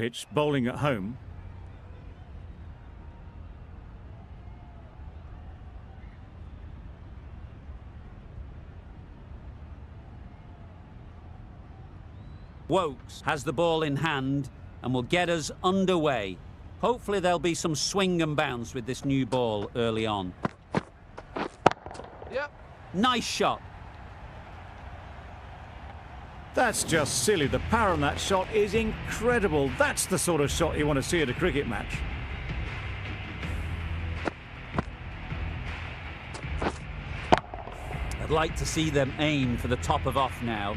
pitch, bowling at home. Wokes has the ball in hand and will get us underway. Hopefully there'll be some swing and bounce with this new ball early on. Yep. Nice shot. That's just silly. The power on that shot is incredible. That's the sort of shot you want to see at a cricket match. I'd like to see them aim for the top of off now.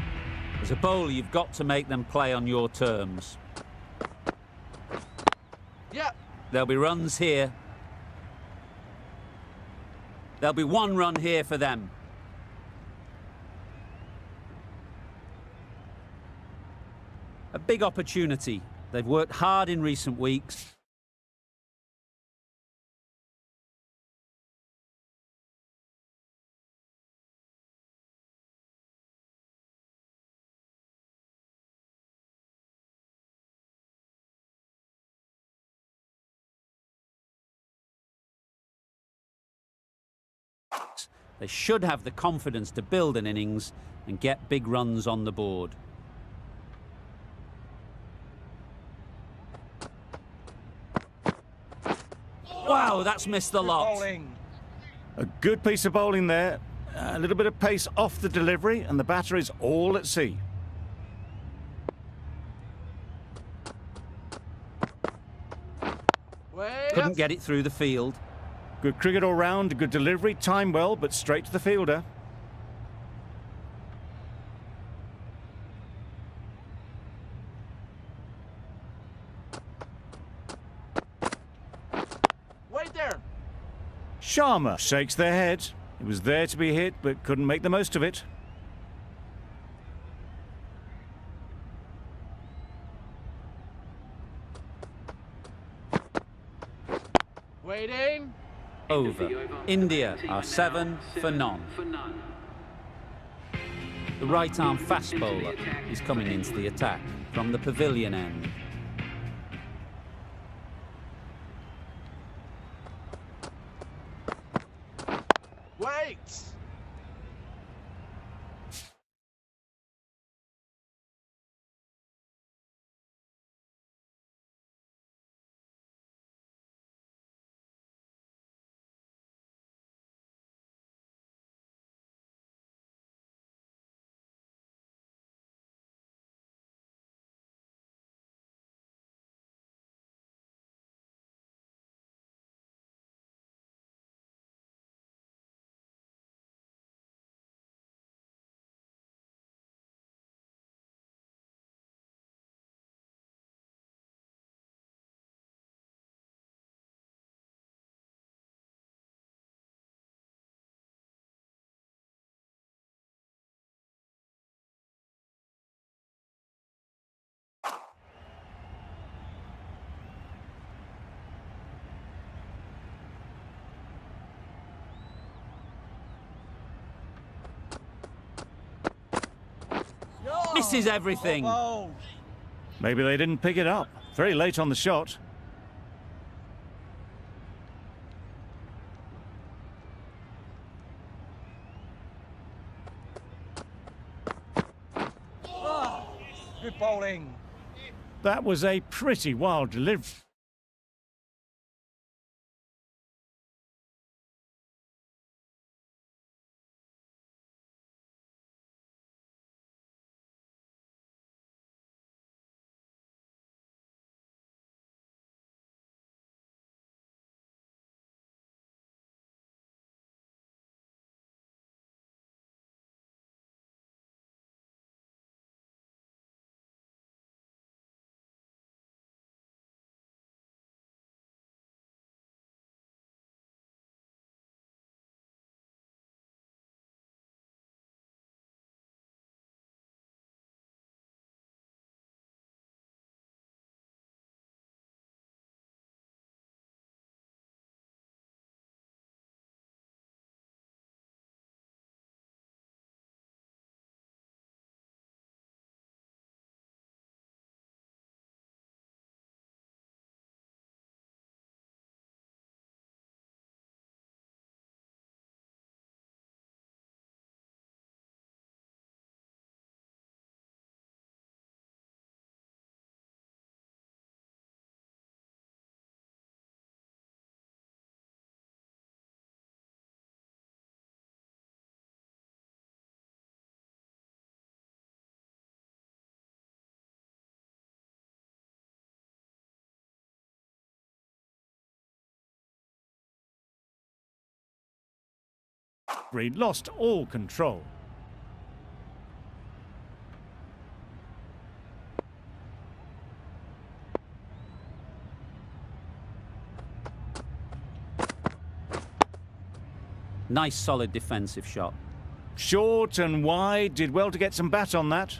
As a bowler, you've got to make them play on your terms. Yeah. There'll be runs here. There'll be one run here for them. A big opportunity. They've worked hard in recent weeks. They should have the confidence to build an innings and get big runs on the board. Wow, that's missed the lot. A good piece of bowling there. A little bit of pace off the delivery, and the batter is all at sea. Couldn't get it through the field. Good cricket all round, good delivery, time well, but straight to the fielder. Wait there. Sharma shakes their head. It was there to be hit, but couldn't make the most of it. Waiting. Over. India are 7 for none. The right-arm fast bowler is coming into the attack from the pavilion end. Wait. Misses everything. Maybe they didn't pick it up. Very late on the shot. Good bowling. That was a pretty wild delivery. green, lost all control. Nice solid defensive shot. Short and wide, did well to get some bat on that.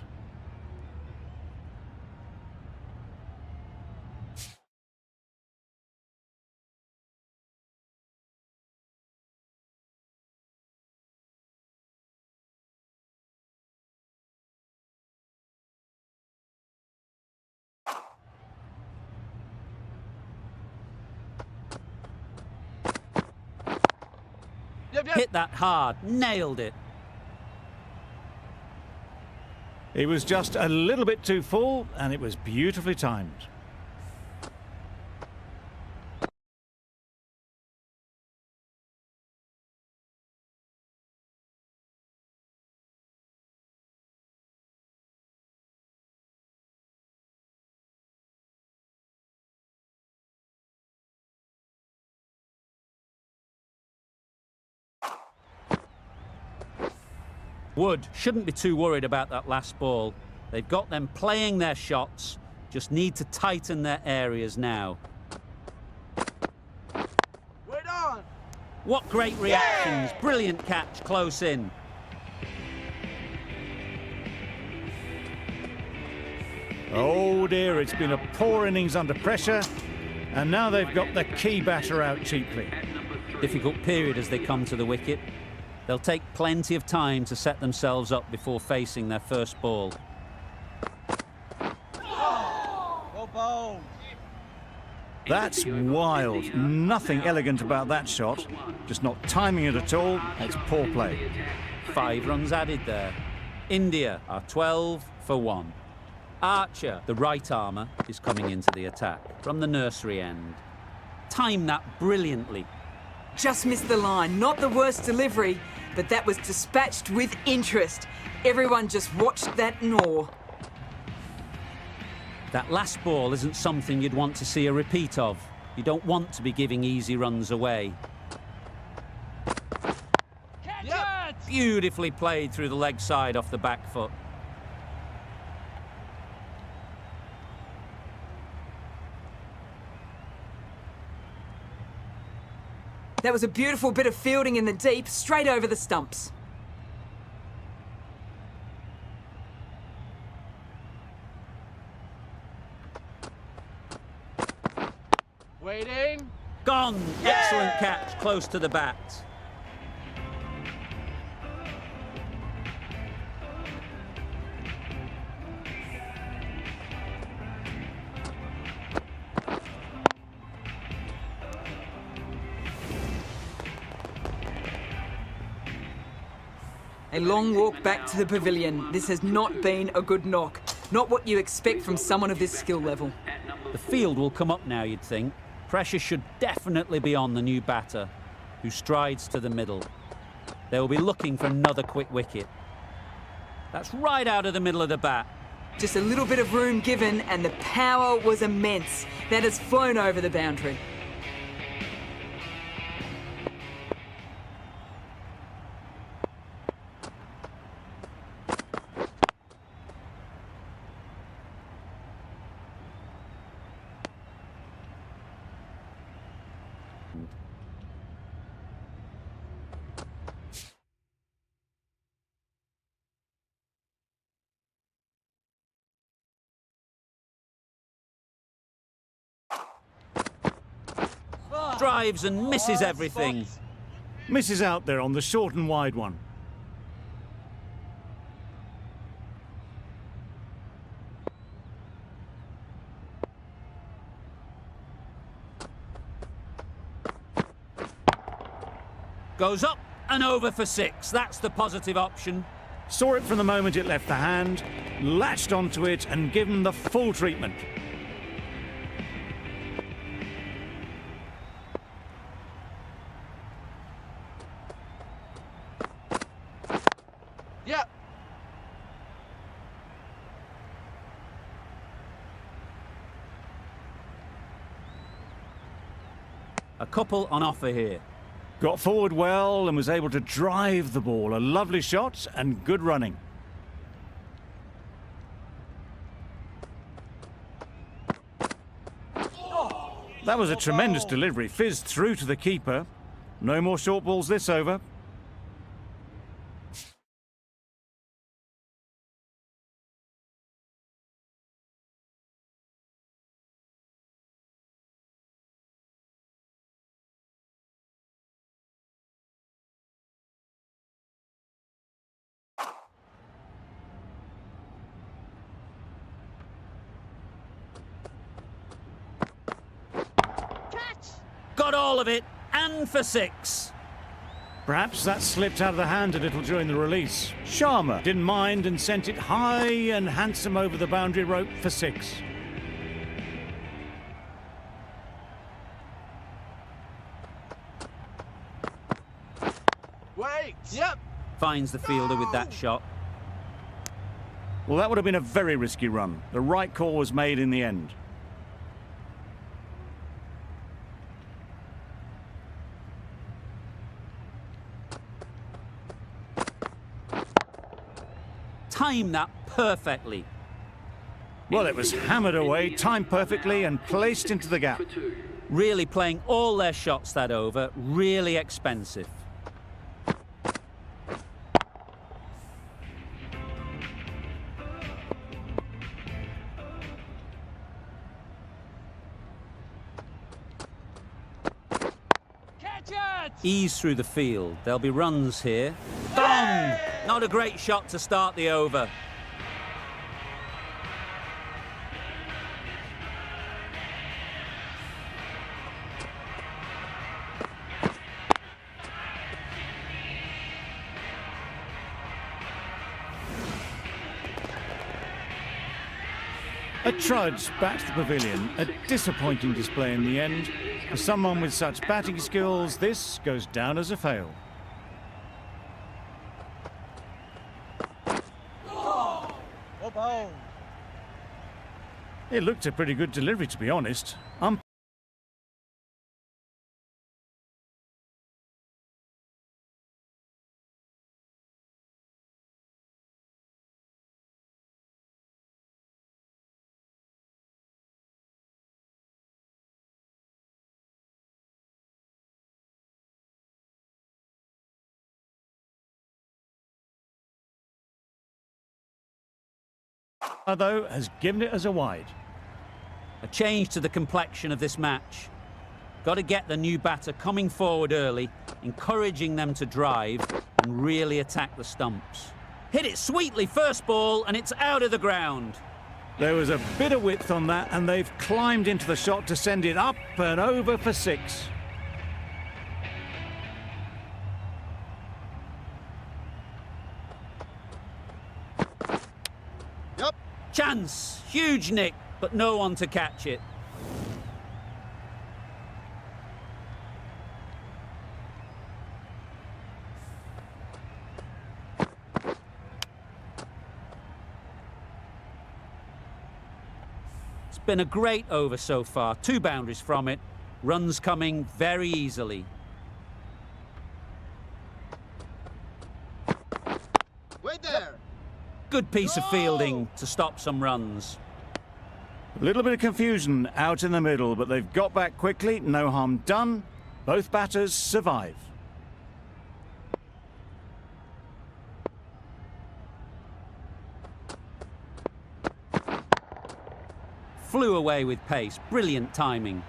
Yep, yep. Hit that hard, nailed it. He was just a little bit too full, and it was beautifully timed. Wood shouldn't be too worried about that last ball. They've got them playing their shots, just need to tighten their areas now. Wait on. What great reactions, brilliant catch close in. Oh dear, it's been a poor innings under pressure, and now they've got the key batter out cheaply. Difficult period as they come to the wicket. They'll take plenty of time to set themselves up before facing their first ball. Well bowled. That's wild. Nothing elegant about that shot. Just not timing it at all. It's poor play. 5 runs added there. India are 12 for 1. Archer, the right armour, is coming into the attack from the nursery end. Timed that brilliantly. Just missed the line. Not the worst delivery, but that was dispatched with interest. Everyone just watched that in awe. That last ball isn't something you'd want to see a repeat of. You don't want to be giving easy runs away. Yep. Beautifully played through the leg side off the back foot. That was a beautiful bit of fielding in the deep, straight over the stumps. Waiting. Gone! Excellent catch, close to the bat. A long walk back to the pavilion. This has not been a good knock. Not what you expect from someone of this skill level. The field will come up now, you'd think. Pressure should definitely be on the new batter, who strides to the middle. They will be looking for another quick wicket. That's right out of the middle of the bat. Just a little bit of room given, and the power was immense. That has flown over the boundary. Drives and misses everything. Misses out there on the short and wide one. Goes up and over for 6. That's the positive option. Saw it from the moment it left the hand, latched onto it and given the full treatment. Yep. A couple on offer here. Got forward well and was able to drive the ball. A lovely shot and good running. That was a tremendous delivery. Fizzed through to the keeper. No more short balls this over. Got all of it, and for 6. Perhaps that slipped out of the hand a little during the release. Sharma didn't mind and sent it high and handsome over the boundary rope for 6. Wait! Yep! Finds the fielder with that shot. Well, that would have been a very risky run. The right call was made in the end. Timed that perfectly. Well, it was hammered away, timed perfectly and placed into the gap. Really playing all their shots that over. Really expensive. Catch it! Ease through the field. There'll be runs here. Gone! Not a great shot to start the over. A trudge back to the pavilion. A disappointing display in the end. For someone with such batting skills, this goes down as a fail. Well bowled. It looked a pretty good delivery, to be honest. Though, has given it as a wide. A change to the complexion of this match. Got to get the new batter coming forward early, encouraging them to drive and really attack the stumps. Hit it sweetly first ball and it's out of the ground. There was a bit of width on that and they've climbed into the shot to send it up and over for 6. Chance, huge nick, but no one to catch it. It's been a great over so far, 2 boundaries from it, runs coming very easily. Wait there! Good piece of fielding to stop some runs. A little bit of confusion out in the middle, but they've got back quickly, no harm done. Both batters survive. Flew away with pace, brilliant timing.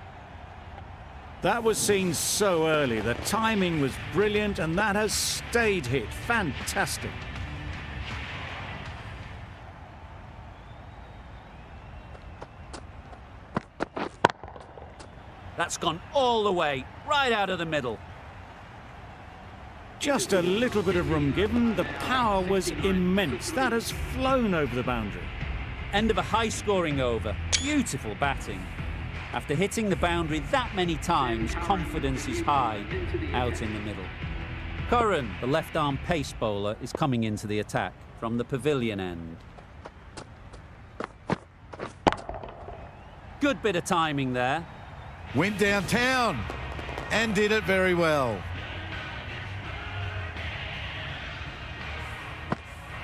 That was seen so early. The timing was brilliant and that has stayed hit. Fantastic. That's gone all the way, right out of the middle. Just a little bit of room given. The power was immense. That has flown over the boundary. End of a high-scoring over. Beautiful batting. After hitting the boundary that many times, confidence is high out in the middle. Curran, the left-arm pace bowler, is coming into the attack from the pavilion end. Good bit of timing there. Went downtown and did it very well.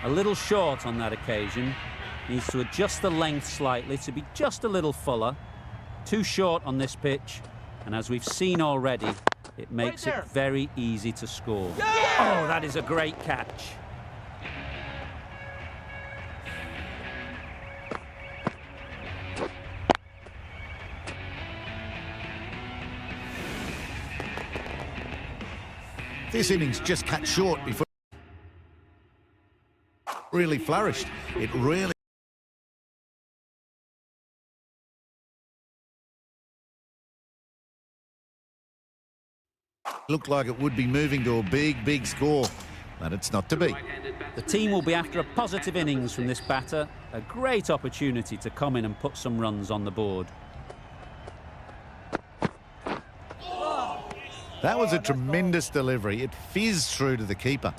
A little short on that occasion. Needs to adjust the length slightly to be just a little fuller. Too short on this pitch, and as we've seen already, it makes it very easy to score. Oh, that is a great catch. This innings just cut short before it really flourished. It really looked like it would be moving to a big score, but it's not to be. The team will be after a positive innings from this batter. A great opportunity to come in and put some runs on the board. That was a tremendous delivery. It fizzed through to the keeper.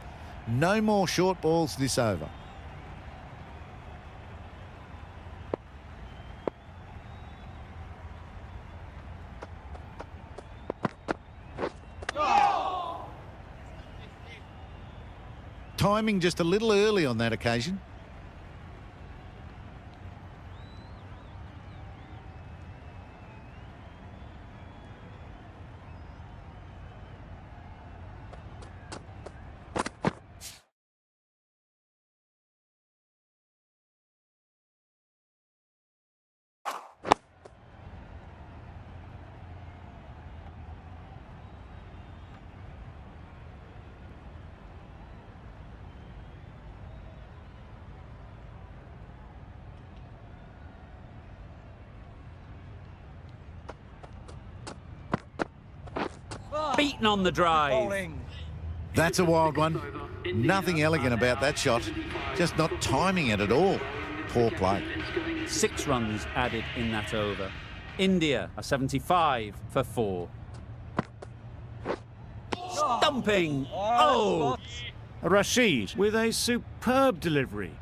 No more short balls this over. Timing just a little early on that occasion. Beaten on the drive. That's a wild one. Nothing elegant about that shot. Just not timing it at all. Poor play. 6 runs added in that over. India are 75 for 4. Stumping! Oh! Rashid with a superb delivery.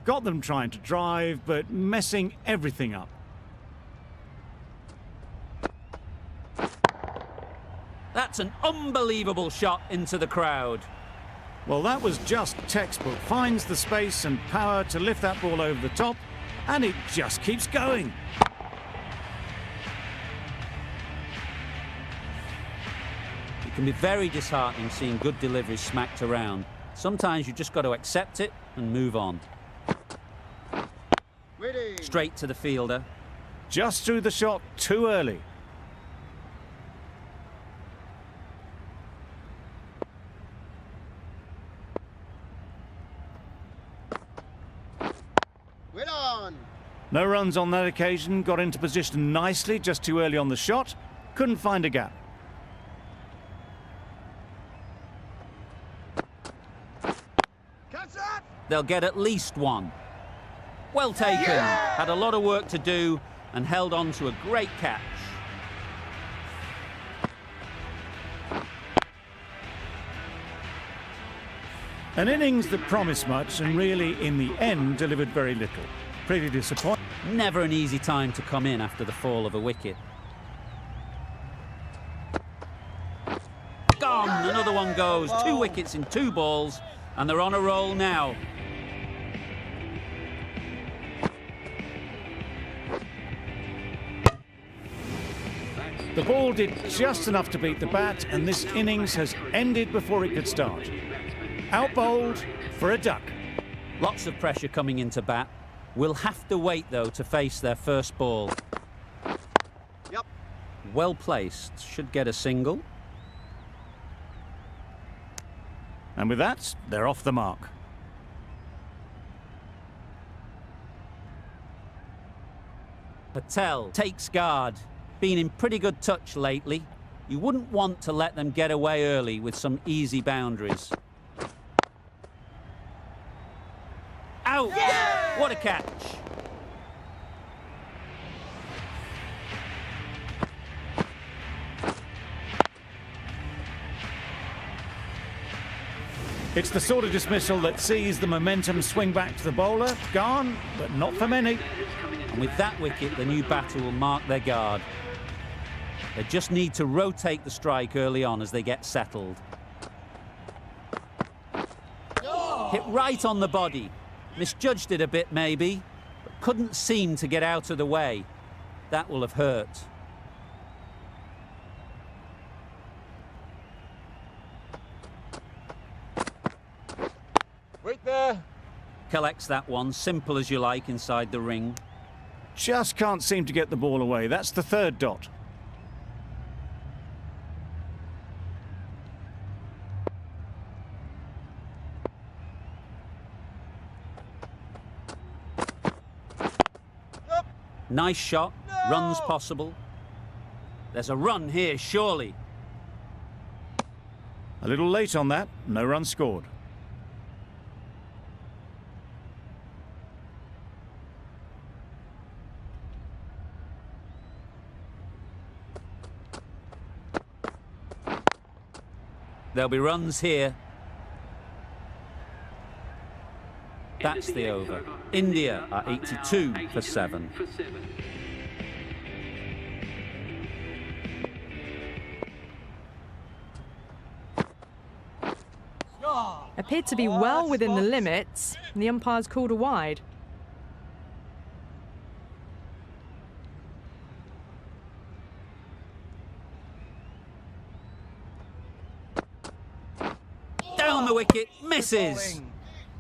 Got them trying to drive, but messing everything up. That's an unbelievable shot into the crowd. Well, that was just textbook. Finds the space and power to lift that ball over the top, and it just keeps going. It can be very disheartening seeing good deliveries smacked around. Sometimes you just got to accept it and move on. Straight to the fielder. Just threw the shot too early. No runs on that occasion. Got into position nicely, just too early on the shot. Couldn't find a gap. They'll get at least one. Well taken. Had a lot of work to do and held on to a great catch. An innings that promised much and really, in the end, delivered very little. Pretty disappointing. Never an easy time to come in after the fall of a wicket. Gone! Another one goes. 2 wickets in 2 balls, and they're on a roll now. The ball did just enough to beat the bat, and this innings has ended before it could start. Out bowled for a duck. Lots of pressure coming into bat. Will have to wait, though, to face their first ball. Yep. Well placed. Should get a single. And with that, they're off the mark. Patel takes guard. Been in pretty good touch lately. You wouldn't want to let them get away early with some easy boundaries. Out! Yeah! What a catch! It's the sort of dismissal that sees the momentum swing back to the bowler. Gone, but not for many. And with that wicket, the new batter will mark their guard. They just need to rotate the strike early on as they get settled. Hit right on the body. Misjudged it a bit, maybe, but couldn't seem to get out of the way. That will have hurt. Wait there. Collects that one, simple as you like, inside the ring. Just can't seem to get the ball away. That's the third dot. Nice shot. No! Runs possible. There's a run here, surely. A little late on that. No run scored. There'll be runs here. That's the over. India are 82 for 7. Appeared to be well within the limits, and the umpires called a wide. Down the wicket, misses.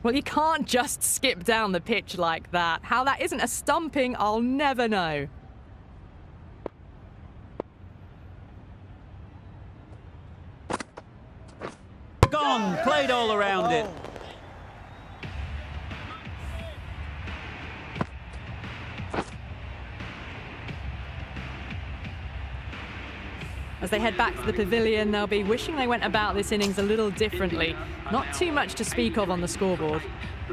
Well, you can't just skip down the pitch like that. How that isn't a stumping, I'll never know. Gone, played all around it. As they head back to the pavilion, they'll be wishing they went about this innings a little differently. Not too much to speak of on the scoreboard.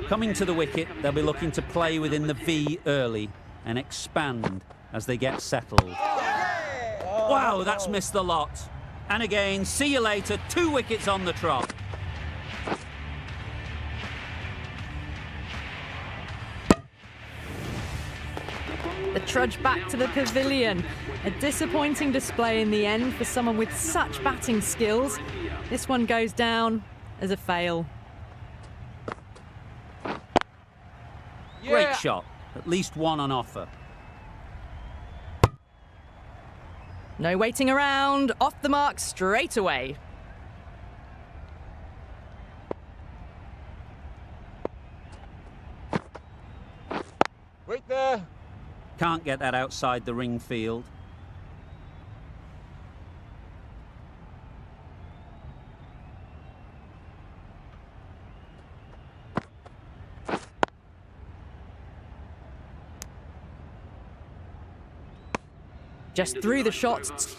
Coming to the wicket, they'll be looking to play within the V early and expand as they get settled. Wow, that's missed the lot. And again, see you later, 2 wickets on the trot. The trudge back to the pavilion. A disappointing display in the end for someone with such batting skills. This one goes down as a fail. Great shot, at least one on offer. No waiting around, off the mark straight away. Wait there. Can't get that outside the ring field. Just through the shots.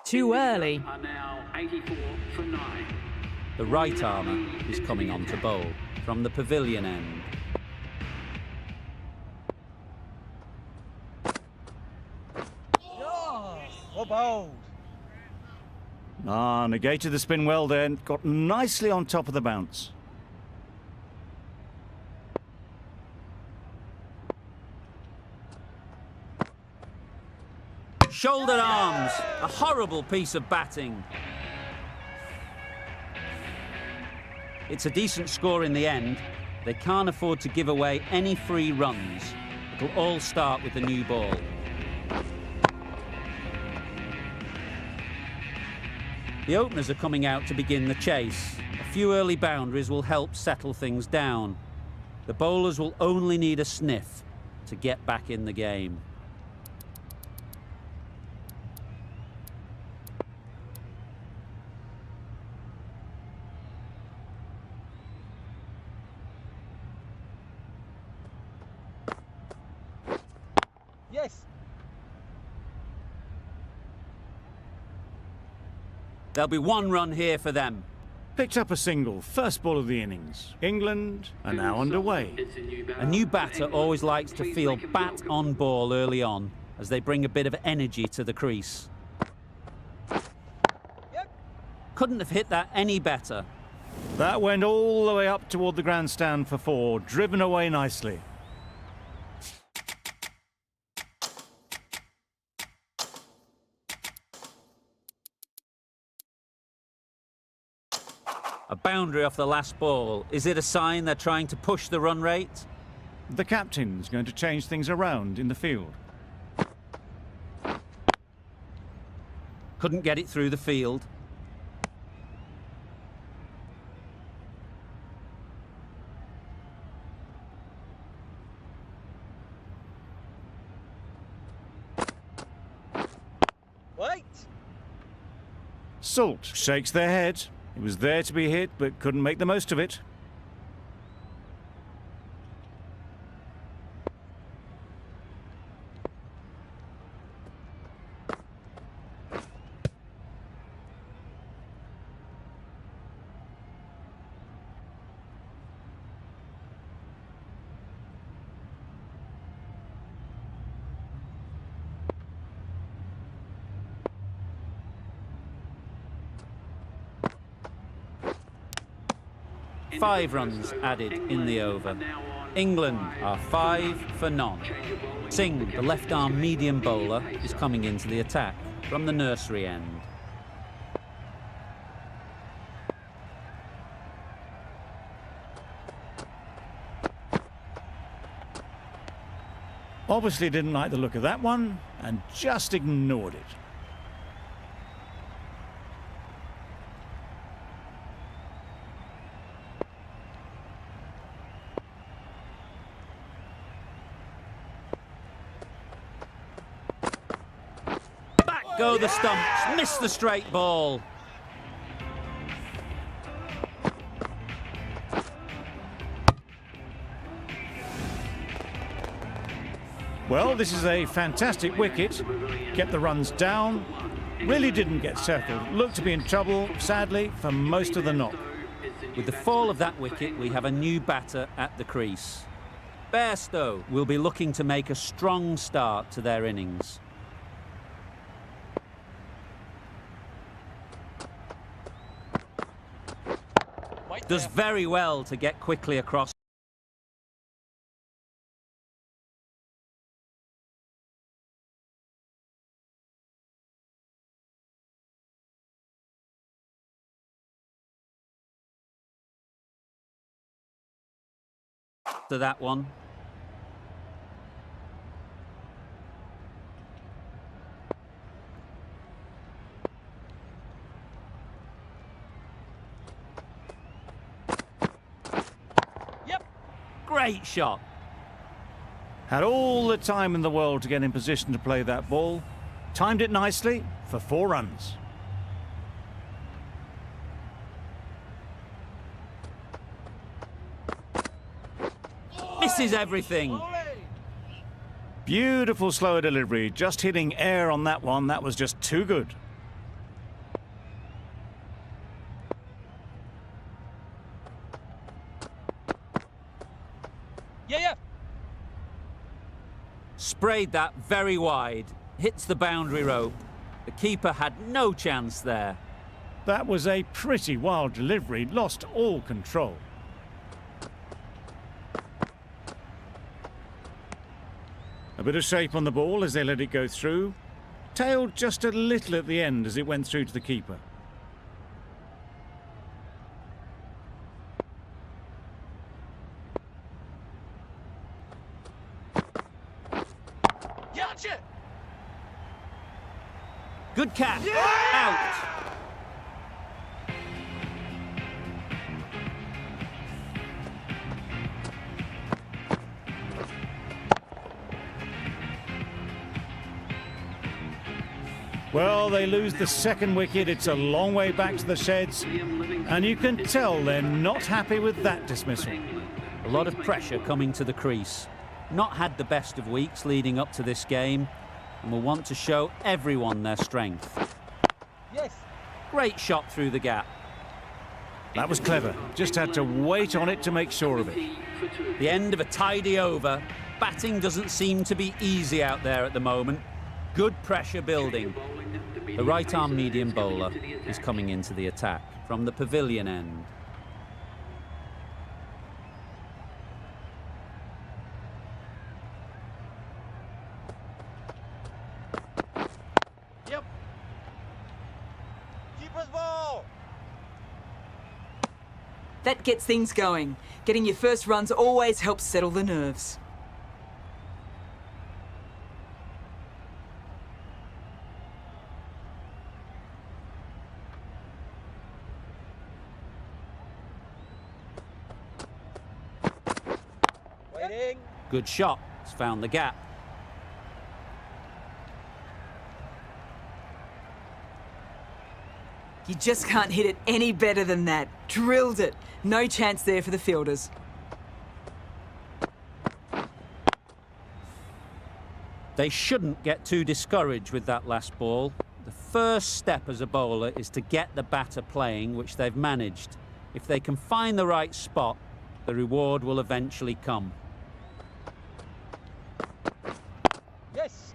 Too early. Are now 84 for 9. The right armour is coming on to bowl from the pavilion end. Well bowled. Ah, negated the spin well there. Got nicely on top of the bounce. Shoulder arms, a horrible piece of batting. It's a decent score in the end. They can't afford to give away any free runs. It'll all start with the new ball. The openers are coming out to begin the chase. A few early boundaries will help settle things down. The bowlers will only need a sniff to get back in the game. Yes. There'll be one run here for them. Picked up a single, first ball of the innings. England are now underway. A new batter always likes to feel bat on ball early on, as they bring a bit of energy to the crease. Yep. Couldn't have hit that any better. That went all the way up toward the grandstand for 4, driven away nicely. A boundary off the last ball. Is it a sign they're trying to push the run rate? The captain's going to change things around in the field. Couldn't get it through the field. Wait. Salt shakes their head. It was there to be hit, but couldn't make the most of it. Five runs added in the over. England are 5 for none. Singh, the left-arm medium bowler, is coming into the attack from the nursery end. Obviously didn't like the look of that one and just ignored it. Go the stumps, miss the straight ball. Well, this is a fantastic wicket. Kept the runs down. Really didn't get settled. Looked to be in trouble, sadly, for most of the knock. With the fall of that wicket, we have a new batter at the crease. Bairstow will be looking to make a strong start to their innings. Does very well to get quickly across. To that one. Great shot. Had all the time in the world to get in position to play that ball. Timed it nicely for 4 runs. Misses everything. Beautiful slower delivery. Just hitting air on that one. That was just too good. Yeah. Sprayed that very wide. Hits the boundary rope. The keeper had no chance there. That was a pretty wild delivery. Lost all control. A bit of shape on the ball as they let it go through. Tailed just a little at the end as it went through to the keeper. Gotcha. Good catch. Out. Well, they lose the second wicket. It's a long way back to the sheds, and you can tell they're not happy with that dismissal. A lot of pressure coming to the crease. Not had the best of weeks leading up to this game, and will want to show everyone their strength. Yes. Great shot through the gap. That was clever. Just had to wait on it to make sure of it. The end of a tidy over. Batting doesn't seem to be easy out there at the moment. Good pressure building. The right-arm medium bowler is coming into the attack from the pavilion end. Yep. Keeper's ball. That gets things going. Getting your first runs always helps settle the nerves. Waiting. Good shot. It's found the gap. You just can't hit it any better than that. Drilled it. No chance there for the fielders. They shouldn't get too discouraged with that last ball. The first step as a bowler is to get the batter playing, which they've managed. If they can find the right spot, the reward will eventually come. Yes.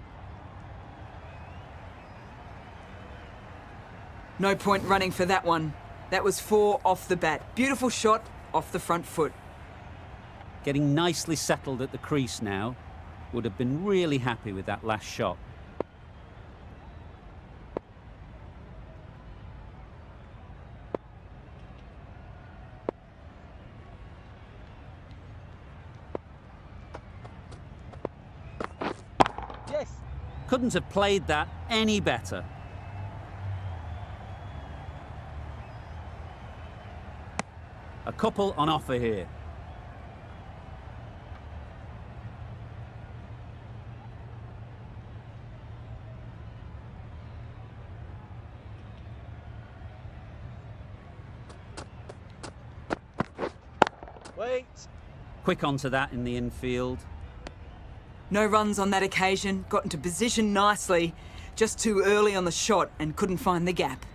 No point running for that one. That was 4 off the bat. Beautiful shot off the front foot. Getting nicely settled at the crease now. Would have been really happy with that last shot. Yes. Couldn't have played that any better. A couple on offer here. Wait. Quick onto that in the infield. No runs on that occasion. Got into position nicely. Just too early on the shot and couldn't find the gap.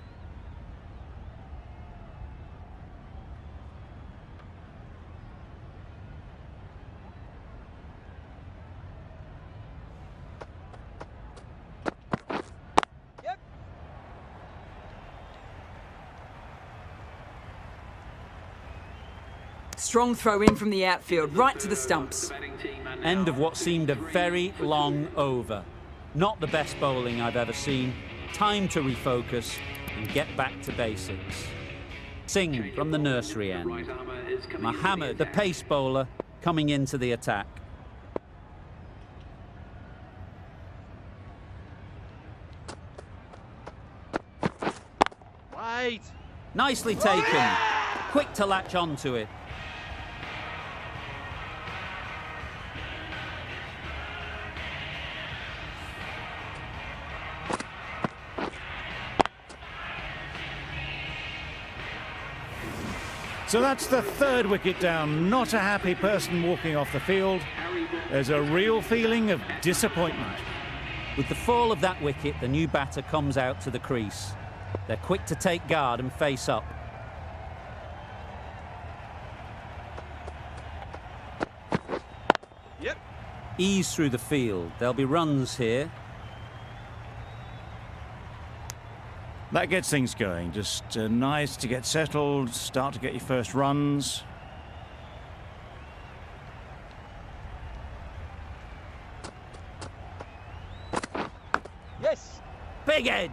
Yep. Strong throw in from the outfield, right to the stumps. End of what seemed a very long over. Not the best bowling I've ever seen. Time to refocus and get back to basics. Singh from the nursery end. Mohammed, the pace bowler, coming into the attack. Wait. Nicely taken. Quick to latch onto it. So that's the third wicket down. Not a happy person walking off the field. There's a real feeling of disappointment. With the fall of that wicket, the new batter comes out to the crease. They're quick to take guard and face up. Yep. Ease through the field. There'll be runs here. That gets things going. Just nice to get settled, start to get your first runs. Yes. Big edge.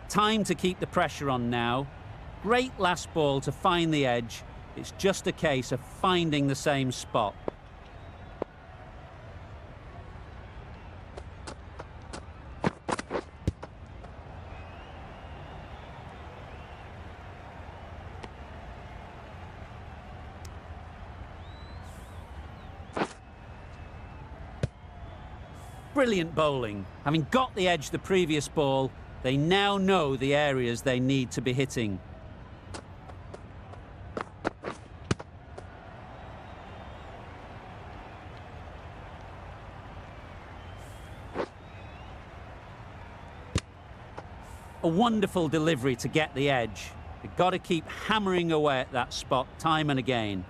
Time to keep the pressure on now. Great last ball to find the edge. It's just a case of finding the same spot. Brilliant bowling. Having got the edge the previous ball, they now know the areas they need to be hitting. A wonderful delivery to get the edge. You've got to keep hammering away at that spot time and again.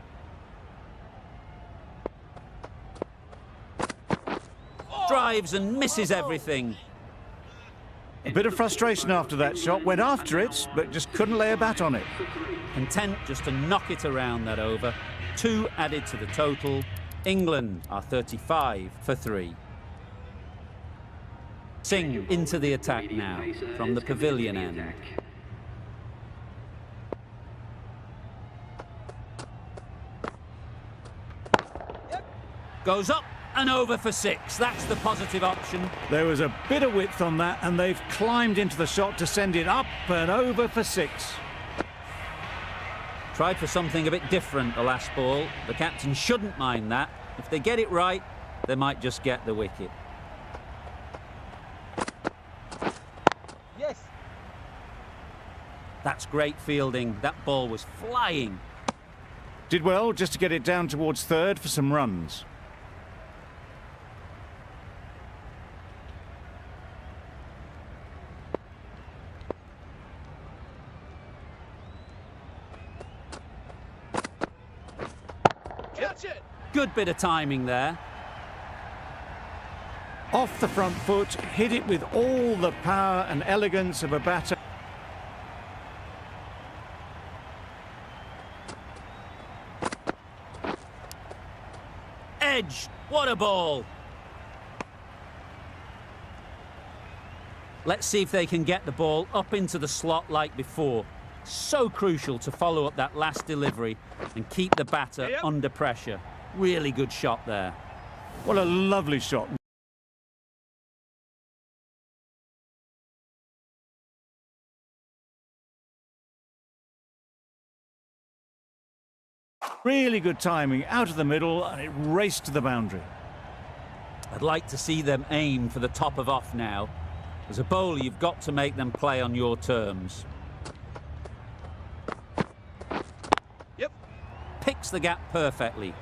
Drives and misses everything. A bit of frustration after that shot. Went after it, but just couldn't lay a bat on it. Content just to knock it around that over. 2 added to the total. England are 35 for 3. Singh into the attack now from the pavilion end. Goes up and over for 6. That's the positive option. There was a bit of width on that, and they've climbed into the shot to send it up and over for 6. Tried for something a bit different the last ball. The captain shouldn't mind that. If they get it right, they might just get the wicket. Yes. That's great fielding. That ball was flying. Did well just to get it down towards third for some runs. Catch it. Good bit of timing there. Off the front foot, hit it with all the power and elegance of a batter. Edge. What a ball. Let's see if they can get the ball up into the slot like before. So crucial to follow up that last delivery and keep the batter under pressure. Really good shot there. What a lovely shot. Really good timing, out of the middle, and it raced to the boundary. I'd like to see them aim for the top of off now. As a bowler, you've got to make them play on your terms. Yep. Picks the gap perfectly.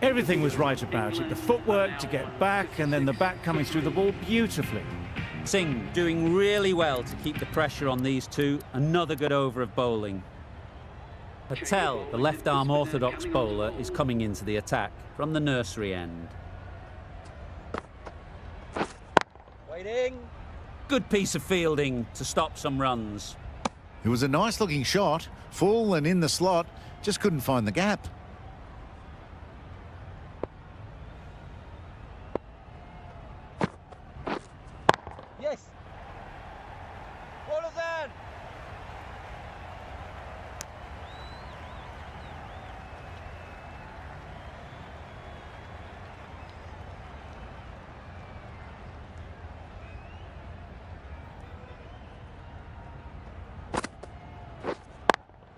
Everything was right about it. The footwork to get back, and then the bat coming through the ball beautifully. Singh doing really well to keep the pressure on these two. Another good over of bowling. Patel, the left-arm orthodox bowler, is coming into the attack from the nursery end. Waiting. Good piece of fielding to stop some runs. It was a nice-looking shot, full and in the slot, just couldn't find the gap. Yes. What is that?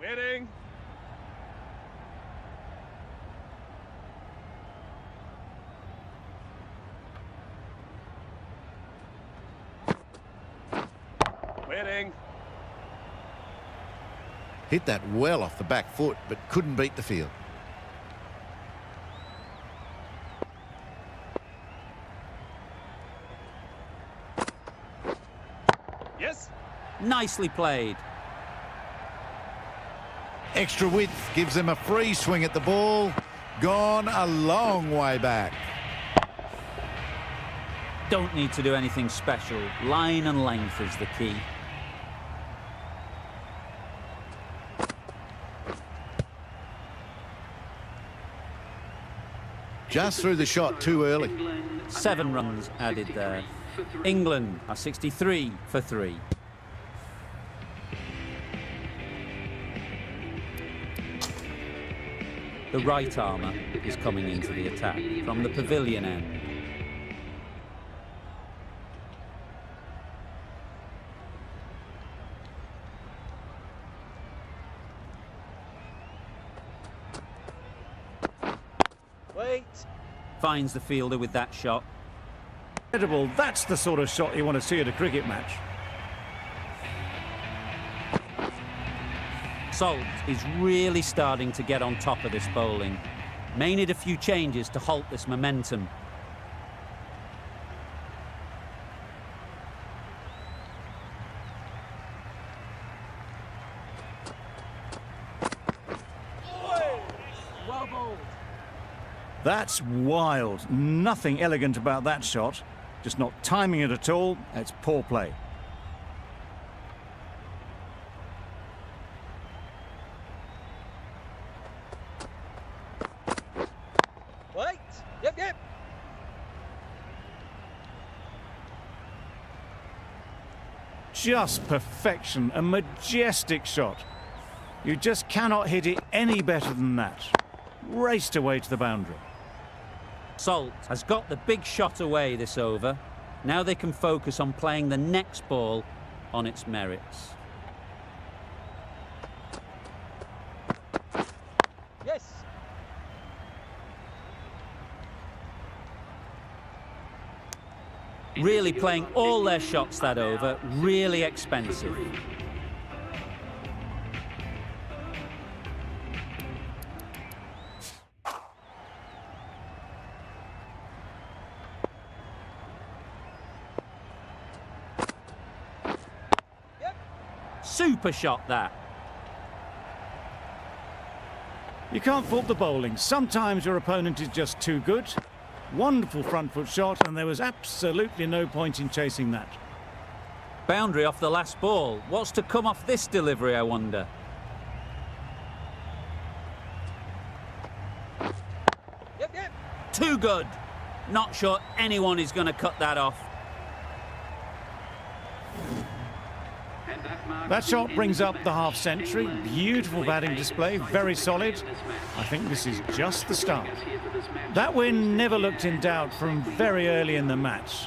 Waiting. Waiting. Hit that well off the back foot, but couldn't beat the field. Yes. Nicely played. Extra width gives them a free swing at the ball. Gone a long way back. Don't need to do anything special. Line and length is the key. Just threw the shot too early. 7 runs added there. England are 63 for 3. The right armour is coming into the attack from the pavilion end. Wait. finds the fielder with that shot. Incredible. That's the sort of shot you want to see at a cricket match. Salt is really starting to get on top of this bowling. May need a few changes to halt this momentum. Well bowled. That's wild. Nothing elegant about that shot. Just not timing it at all. It's poor play. Wait. Yep. Just perfection. A majestic shot. You just cannot hit it any better than that. Raced away to the boundary. Salt has got the big shot away this over. Now they can focus on playing the next ball on its merits. Yes. Really playing all their shots that over, really expensive. Super shot that. You can't fault the bowling. Sometimes your opponent is just too good. Wonderful front foot shot, and there was absolutely no point in chasing that. Boundary off the last ball. What's to come off this delivery, I wonder? Yep. Too good. Not sure anyone is going to cut that off. That shot brings up the half-century. Beautiful batting display, very solid. I think this is just the start. That win never looked in doubt from very early in the match.